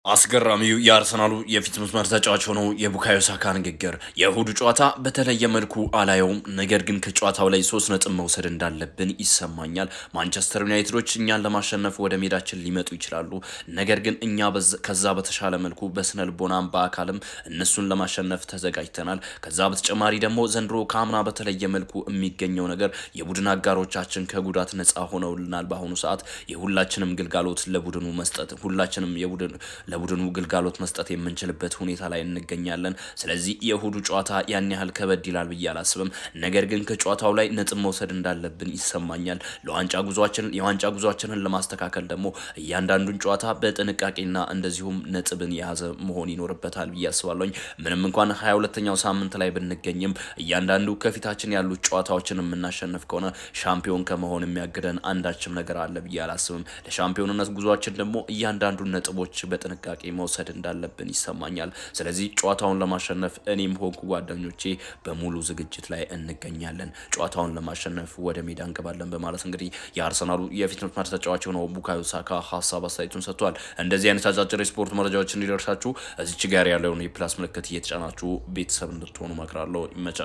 አስገራሚው የአርሰናሉ የፊት መስመር ተጫዋች ሆነው የቡካዮ ሳካ ንግግር የእሁዱ ጨዋታ በተለየ መልኩ አላየውም፣ ነገር ግን ከጨዋታው ላይ 3 ነጥብ መውሰድ እንዳለብን ይሰማኛል። ማንቸስተር ዩናይትዶች እኛን ለማሸነፍ ወደ ሜዳችን ሊመጡ ይችላሉ፣ ነገር ግን እኛ ከዛ በተሻለ መልኩ በስነ ልቦናም በአካልም እነሱን ለማሸነፍ ተዘጋጅተናል። ከዛ በተጨማሪ ደግሞ ዘንድሮ ከአምና በተለየ መልኩ የሚገኘው ነገር የቡድን አጋሮቻችን ከጉዳት ነፃ ሆነውልናል። በአሁኑ ሰዓት የሁላችንም ግልጋሎት ለቡድኑ መስጠት ሁላችንም ለቡድኑ ግልጋሎት መስጠት የምንችልበት ሁኔታ ላይ እንገኛለን። ስለዚህ የእሁዱ ጨዋታ ያን ያህል ከበድ ይላል ብዬ አላስብም፣ ነገር ግን ከጨዋታው ላይ ነጥብ መውሰድ እንዳለብን ይሰማኛል። የዋንጫ ጉዟችንን ለማስተካከል ደግሞ እያንዳንዱን ጨዋታ በጥንቃቄና እንደዚሁም ነጥብን የያዘ መሆን ይኖርበታል ብዬ አስባለሁኝ። ምንም እንኳን 22ኛው ሳምንት ላይ ብንገኝም እያንዳንዱ ከፊታችን ያሉት ጨዋታዎችን የምናሸንፍ ከሆነ ሻምፒዮን ከመሆን የሚያግደን አንዳችም ነገር አለ ብዬ አላስብም። ለሻምፒዮንነት ጉዟችን ደግሞ እያንዳንዱን ነጥቦች በጥንቃቄ መውሰድ እንዳለብን ይሰማኛል። ስለዚህ ጨዋታውን ለማሸነፍ እኔም ሆንኩ ጓደኞቼ በሙሉ ዝግጅት ላይ እንገኛለን። ጨዋታውን ለማሸነፍ ወደ ሜዳ እንገባለን በማለት እንግዲህ የአርሰናሉ የፊት መስመር ተጫዋች የሆነው ቡካዮ ሳካ ሀሳብ አስተያየቱን ሰጥቷል። እንደዚህ አይነት አጫጭር የስፖርት መረጃዎች እንዲደርሳችሁ እዚች ጋር ያለውን የፕላስ ምልክት እየተጫናችሁ ቤተሰብ እንድትሆኑ እመክራለሁ። ይመቻችሁ።